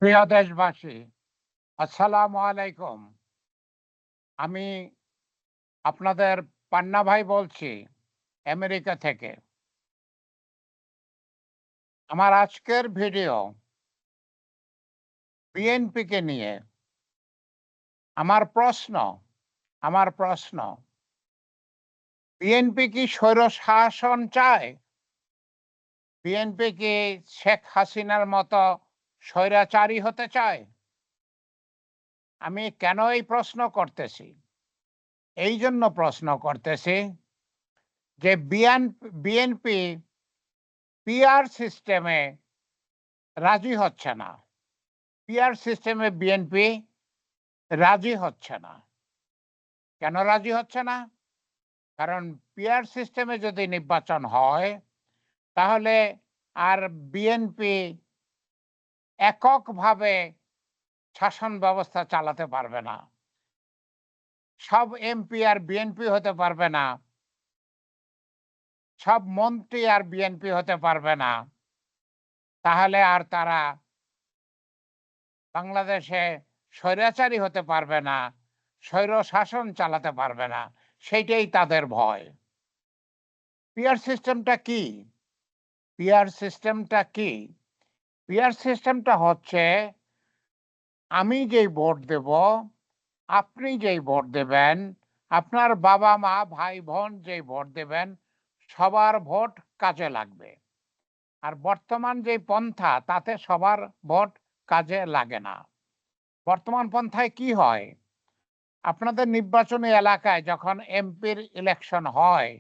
প্রিয় দেশবাসী, আসসালামু আলাইকুম। আমি আপনাদের পান্না ভাই বলছি আমেরিকা থেকে। আমার আজকের ভিডিও বিএনপিকে নিয়ে। আমার প্রশ্ন আমার প্রশ্ন, বিএনপি কি স্বৈরশাসন চায়? বিএনপি কি শেখ হাসিনার মতো স্বৈরাচারী হতে চায়? আমি কেন এই প্রশ্ন করতেছি? এই জন্য প্রশ্ন করতেছি যে বিএনপি পিআর সিস্টেমে রাজি হচ্ছে না। পিআর সিস্টেমে বিএনপি রাজি হচ্ছে না। কেন রাজি হচ্ছে না? কারণ পিআর সিস্টেমে যদি নির্বাচন হয়, তাহলে আর বিএনপি এককভাবে শাসন ব্যবস্থা চালাতে পারবে না। সব এমপি আর বিএনপি হতে পারবে না। সব মন্ত্রী আর বিএনপি হতে পারবে না। তাহলে আর তারা বাংলাদেশে স্বৈরাচারী হতে পারবে না, স্বৈর শাসন চালাতে পারবে না। সেইটাই তাদের ভয়। পিআর সিস্টেমটা কি? পিআর সিস্টেমটা কি? পিআর সিস্টেমটা হচ্ছে, আমি যেই ভোট দেব, আপনি যেই ভোট দেবেন, আপনার বাবা-মা, ভাই-বোন যেই ভোট দেবেন, সবার ভোট কাজে লাগবে। আর বর্তমান যেই পন্থা, তাতে সবার ভোট কাজে লাগে না। বর্তমান পন্থায় কি হয়? আপনাদের নির্বাচনী এলাকায় যখন এমপির ইলেকশন হয়,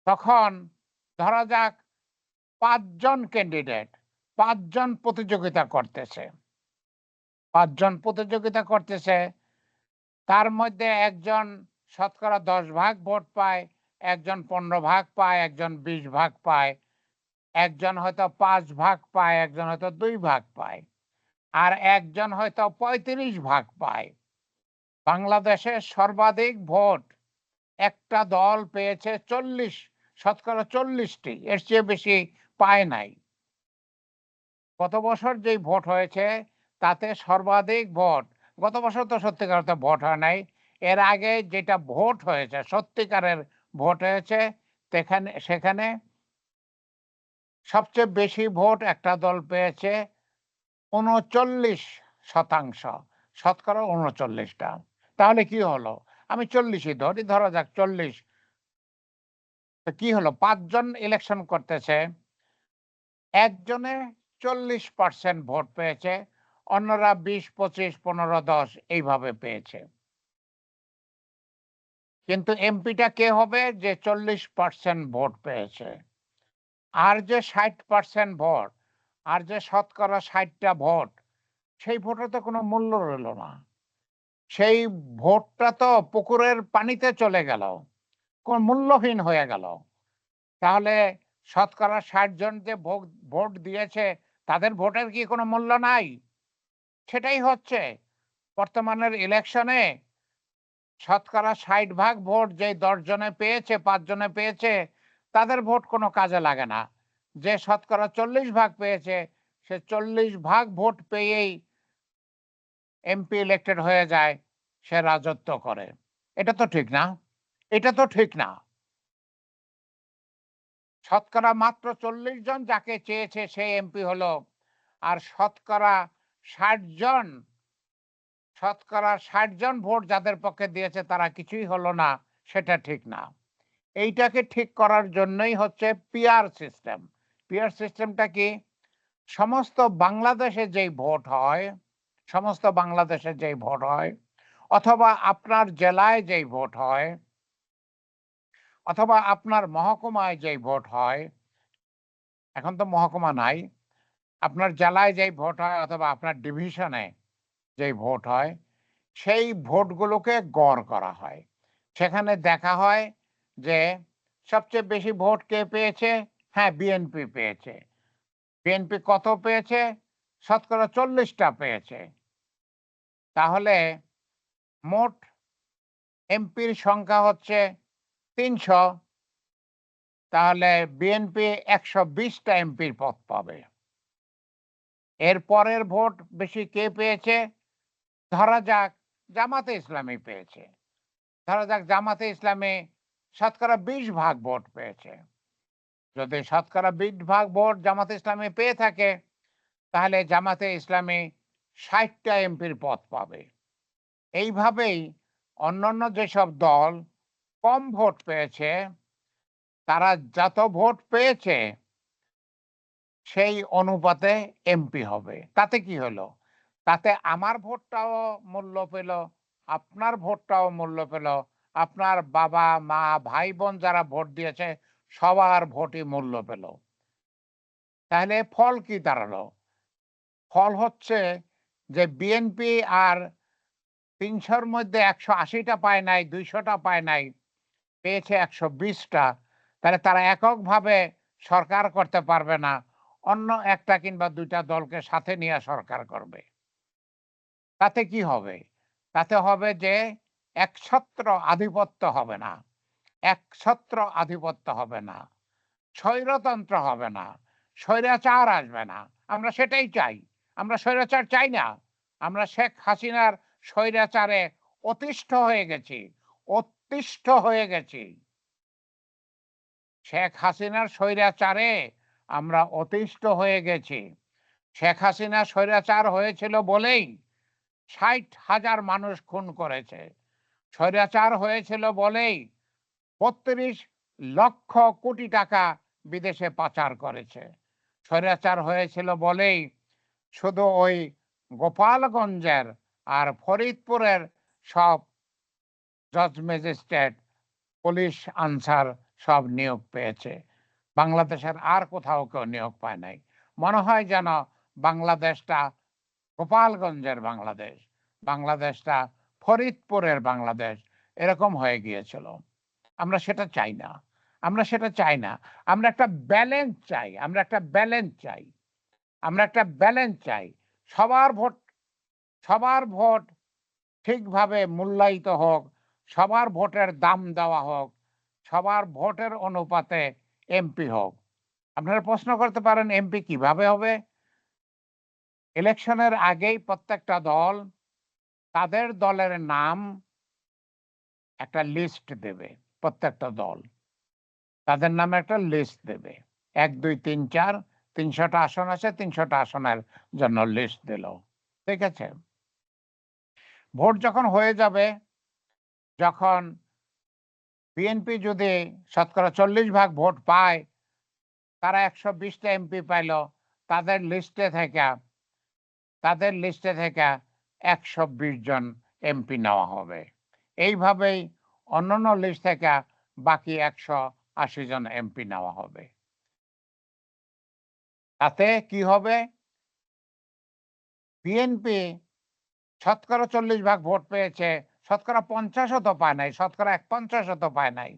তখন ধরা যাক ৫ জন ক্যান্ডিডেট, ৫ জন প্রতিযোগিতা করতেছে। ৫ জন প্রতিযোগিতা করতেছে। তার মধ্যে একজন শতকরা ১০ ভাগ ভোট পায়, একজন ১৫ ভাগ পায়, একজন ২০ ভাগ পায়, একজন হয়তো ৫ ভাগ পায়, একজন হয়তো ২ ভাগ পায়, আর একজন হয়তো ৩৫ ভাগ পায়। বাংলাদেশে সর্বাধিক ভোট একটা দল পেয়েছে ৪০, শতকরা ৪০টি। এর চেয়ে বেশি পায় নাই। গত বছর যেই ভোট হয়েছে, তাতে সর্বাধিক ভোট, গত বছর তো সত্যিকার অর্থে ভোট হয় নাই। এর আগে যেটা ভোট হয়েছে, সত্যিকারের ভোট হয়েছে, সেখানে সবচেয়ে বেশি ভোট একটা দল পেয়েছে ৩৯%, শতকরা ৩৯টা। তাহলে কি হলো? আমি ৪০ই ধরি, ধরা যাক ৪০। তো কি হলো? ৫ জন ইলেকশন করতেছে, একজনে ৪০% ভোট পেয়েছে, অন্যরা ২০, ২৫, ১৫, ১০ এইভাবে পেয়েছে। কিন্তু এমপিটা কে হবে? যে ৪০% ভোট পেয়েছে। আর যে ৬০% ভোট, আর যে শতকরা ৬০টা ভোট, সেই ভোটের তো কোনো মূল্য রইল না। সেই ভোটটা তো পুকুরের পানিতে চলে গেল, কোন মূল্যহীন হয়ে গেল। তাহলে শতকরা ৬০ জন যে ভোট দিয়েছে, তাদের ভোটের কি কোনো মূল্য নাই? সেটাই হচ্ছে বর্তমানের ইলেকশনে। শতকরা ৬০ ভাগ ভোট যে ১০ জনে পেয়েছে, ৫ জনে পেয়েছে, তাদের ভোট কোনো কাজে লাগে না। যে শতকরা ৪০ ভাগ পেয়েছে, সে ৪০ ভাগ ভোট পেয়েই এমপি ইলেক্টেড হয়ে যায়, সে রাজত্ব করে। এটা তো ঠিক না। এটা তো ঠিক না। শতকরা মাত্র ৪০ জন যাকে চেয়েছে সে এমপি হলো। আর শতকরা ৬০ জন ভোট যাদের পক্ষে দিয়েছে তারা কিছুই হলো না, সেটা ঠিক না। এইটাকে ঠিক করার জন্যই হচ্ছে পিআর সিস্টেম। পিআর সিস্টেমটা কি? সমস্ত বাংলাদেশে যেই ভোট হয়, সমস্ত বাংলাদেশে যেই ভোট হয়, অথবা আপনার জেলায় যেই ভোট হয়, অথবা আপনার মহকুমায় যেই ভোট হয়, এখন তো মহকুমা নাই, আপনার জেলায় যেই ভোট হয় অথবা আপনার ডিভিশনে যেই ভোট হয়, সেই ভোটগুলোকে গড় করা হয়। সেখানে দেখা হয় যে সবচেয়ে বেশি ভোট কে পেয়েছে? হ্যাঁ, বিএনপি পেয়েছে। বিএনপি কত পেয়েছে? শতকরা ৪০টা পেয়েছে। তাহলে মোট এমপির সংখ্যা হচ্ছে ৩০০। তাহলে বিএনপি ১২০টা এমপির পদ পাবে। এর পরের ভোট বেশি কে পেয়েছে? ধরা যাক জামাতে ইসলামী পেয়েছে। ধরা যাক জামাতে ইসলামী শতকরা 20 ভাগ ভোট পেয়েছে। যদি শতকরা 20 ভাগ ভোট জামাতে ইসলামী পেয়ে থাকে, তাহলে জামাতে ইসলামী 60টা এমপির পদ পাবে। এইভাবেই অন্যান্য যেসব দল কম ভোট পেয়েছে, তারা যত ভোট পেয়েছে সেই অনুপাতে এমপি হবে। তাতে কি হলো? তাতে আমার ভোটটাও মূল্য পেল, আপনার ভোটটাও মূল্য পেল, আপনার বাবা, মা, ভাই, বোন যারা ভোট দিয়েছে সবার ভোটই মূল্য পেল। তাহলে ফল কি দাঁড়ালো? ফল হচ্ছে যে বিএনপি আর ৩০০-র মধ্যে ১৮০টা পায় নাই, ২০০টা পায় নাই, পেয়েছে ১২০টা। তাহলে তারা এককভাবে সরকার করতে পারবে না, অন্য একটা কিংবা ২টা দলকে সাথে নিয়ে সরকার করবে। তাতে কি হবে? তাতে হবে যে একছত্র আধিপত্য হবে না, একছত্র আধিপত্য হবে না, স্বৈরতন্ত্র হবে না, স্বৈরাচার আসবে না। আমরা সেটাই চাই। আমরা স্বৈরাচার চাই না। আমরা শেখ হাসিনার স্বৈরাচারে অতিষ্ঠ হয়ে গেছি, অতিষ্ঠ হয়ে গেছি। শেখ হাসিনার স্বৈরাচারে আমরা অতিষ্ঠ হয়ে গেছি। শেখ হাসিনা স্বৈরাচার হয়েছিল বলেই ৬০,০০০ মানুষ খুন করেছে। স্বৈরাচার হয়েছিল বলেই ৩২ লক্ষ কোটি টাকা বিদেশে পাচার করেছে। স্বৈরাচার হয়েছিল বলেই শুধু ওই গোপালগঞ্জের আর ফরিদপুরের সব জজ ম্যাজিস্ট্রেট, পুলিশ আনসার সব নিয়োগ পেয়েছে। বাংলাদেশের আর কোথাও কেউ নিয়োগ পায় নাই। মনে হয় যেন বাংলাদেশটা গোপালগঞ্জের বাংলাদেশ, বাংলাদেশটা ফরিদপুরের বাংলাদেশ এরকম হয়ে গিয়েছিল। আমরা সেটা চাই না। আমরা সেটা চাই না। আমরা একটা ব্যালেন্স চাই। আমরা একটা ব্যালেন্স চাই। আমরা একটা ব্যালেন্স চাই। সবার ভোট, সবার ভোট ঠিকভাবে মূল্যায়িত হোক, সবার ভোটের দাম দেওয়া হোক, সবার ভোটের অনুপাতে এমপি হোক। আপনারা প্রশ্ন করতে পারেন এমপি কিভাবে হবে? ইলেকশনের আগেই প্রত্যেকটা দল তাদের দলের নাম একটা লিস্ট দেবে। প্রত্যেকটা দল তাদের নামে একটা লিস্ট দেবে। ১, ২, ৩, ৪ ৩০০টা আসন আছে, ৩০০টা আসনের জন্য লিস্ট দিল। ঠিক আছে? ভোট যখন হয়ে যাবে, যখন বিএনপি যদি শতকরা ৪০ ভাগ ভোট পায়, তারা ১২০টা এমপি পাইল, তাদের লিস্টে থেকে ১২০ জন এমপি নেওয়া হবে। এইভাবেই অন্যান্য লিস্ট থেকে বাকি ১৮০ জন এমপি নেওয়া হবে। তাতে কি হবে? বিএনপি শতকরা ৪০ ভাগ ভোট পেয়েছে, শতকরা ৫০ও তো পায় নাই, শতকরা ১৫০ও তো পায় নাই।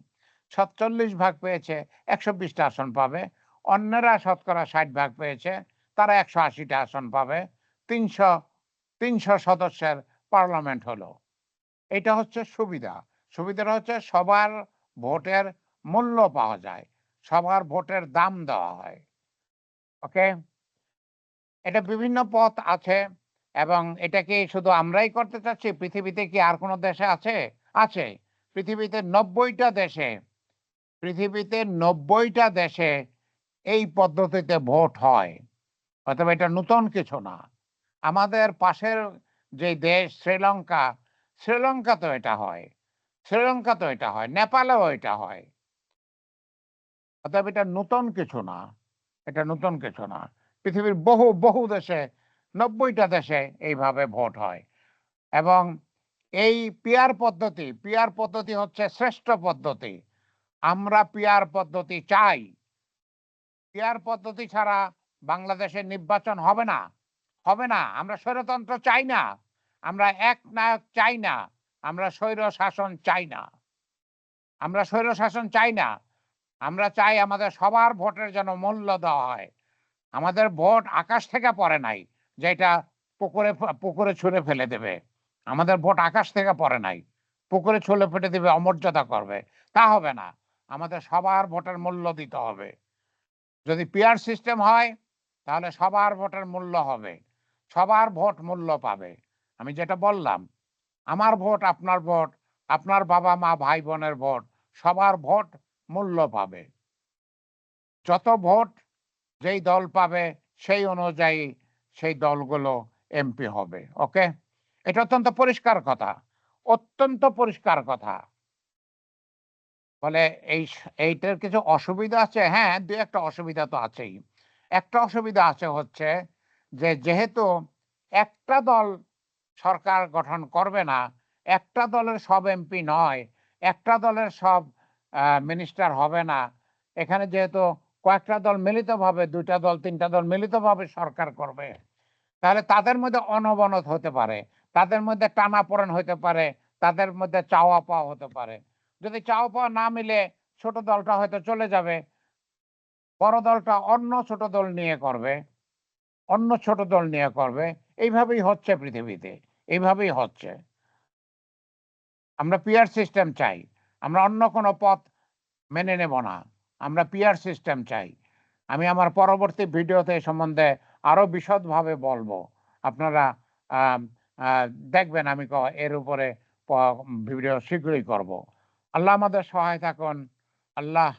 ৪০ ভাগ পেয়েছে, ১২০টা আসন পাবে। অন্যরা শতকরা ৬০ ভাগ পেয়েছে, তারা ১৮০টা আসন পাবে। ৩০০ সদস্যের পার্লামেন্ট হলো। এটা হচ্ছে সুবিধা। সুবিধাটা হচ্ছে সবার ভোটের মূল্য পাওয়া যায়, সবার ভোটের দাম দেওয়া হয়। ওকে? এটা বিভিন্ন পথ আছে এবং এটা কি শুধু আমরাই করতে চাচ্ছি? পৃথিবীতে কি আর কোনো দেশে আছে? আছে। পৃথিবীতে ৯০টা দেশে, পৃথিবীতে ৯০টা দেশে এই পদ্ধতিতে ভোট হয়। অতএব এটা নতুন কিছু না। আমাদের পাশের যে দেশ শ্রীলঙ্কা, শ্রীলঙ্কাতেও এটা হয়। শ্রীলঙ্কাতেও এটা হয়। নেপালেও এটা হয়। অতএব এটা নতুন কিছু না। এটা নতুন কিছু না। পৃথিবীর বহু, বহু দেশে ৯০টা দেশে এইভাবে ভোট হয় এবং এই পিয়ার পদ্ধতি হচ্ছে শ্রেষ্ঠ পদ্ধতি। আমরা পিয়ার পদ্ধতি চাই। পিয়ার পদ্ধতি ছাড়া বাংলাদেশে নির্বাচন হবে না। হবে না। আমরা স্বৈরতন্ত্র চাই না। আমরা একনায়ক চাই না। আমরা স্বৈর শাসন চাই না। আমরা স্বৈর শাসন চাই না। আমরা চাই আমাদের সবার ভোটের যেন মূল্য দেওয়া হয়। আমাদের ভোট আকাশ থেকে পড়ে নাই যে এটা পুকুরে ছুঁড়ে ফেলে দেবে। আমাদের ভোট আকাশ থেকে পড়ে নাই। পুকুরে ছুঁড়ে ফেলে দেবে, অমর্যাদা করবে। তা হবে না। আমাদের সবার ভোটের মূল্য দিতে হবে। যদি পিয়ার সিস্টেম হয়, তাহলে সবার ভোটের মূল্য হবে, সবার ভোট মূল্য পাবে। আমি যেটা বললাম, আমার ভোট, আপনার ভোট, আপনার বাবা মা ভাই বোনের ভোট, সবার ভোট মূল্য পাবে। যত ভোট যেই দল পাবে সেই অনুযায়ী সেই দলগুলো এমপি হবে। ওকে, এটা অত্যন্ত পরিষ্কার কথা, অত্যন্ত পরিষ্কার কথা। ফলে এইটার কিছু অসুবিধা আছে, হ্যাঁ, দুই একটা অসুবিধা তো আছেই। একটা অসুবিধা আছে হচ্ছে যে যেহেতু একটা দল সরকার গঠন করবে না, একটা দলের সব এমপি নয়, একটা দলের সব মিনিস্টার হবে না। এখানে যেহেতু কয়েকটা দল মিলিতভাবে, ২ টা দল ৩ টা দল মিলিতভাবে সরকার করবে, তাহলে তাদের মধ্যে অনবনত হতে পারে, তাদের মধ্যে টানাপোড়েন হতে পারে, তাদের মধ্যে চাওয়া পাওয়া হতে পারে। যদি চাওয়া পাওয়া না মিলে ছোট দলটা হয়তো চলে যাবে, বড় দলটা অন্য ছোট দল নিয়ে করবে, অন্য ছোট দল নিয়ে করবে। এইভাবেই হচ্ছে পৃথিবীতে, এইভাবেই হচ্ছে। আমরা পিয়ার সিস্টেম চাই। আমরা অন্য কোনো পথ মেনে নেব না। আমরা পিয়ার সিস্টেম চাই। আমি আমার পরবর্তী ভিডিওতে এ সম্বন্ধে আরো বিশদভাবে বলবো। আপনারা আম আ দেখবেন আমি এর উপরে প ভিডিও শীঘ্রই করব। আল্লাহ আমাদের সহায় থাকুন। আল্লাহ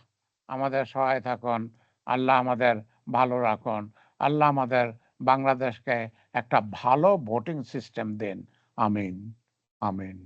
আমাদের সহায় থাকুন। আল্লাহ আমাদের ভালো রাখুন। আল্লাহ আমাদের বাংলাদেশকে একটা ভালো ভোটিং সিস্টেম দিন। আমিন, আমিন।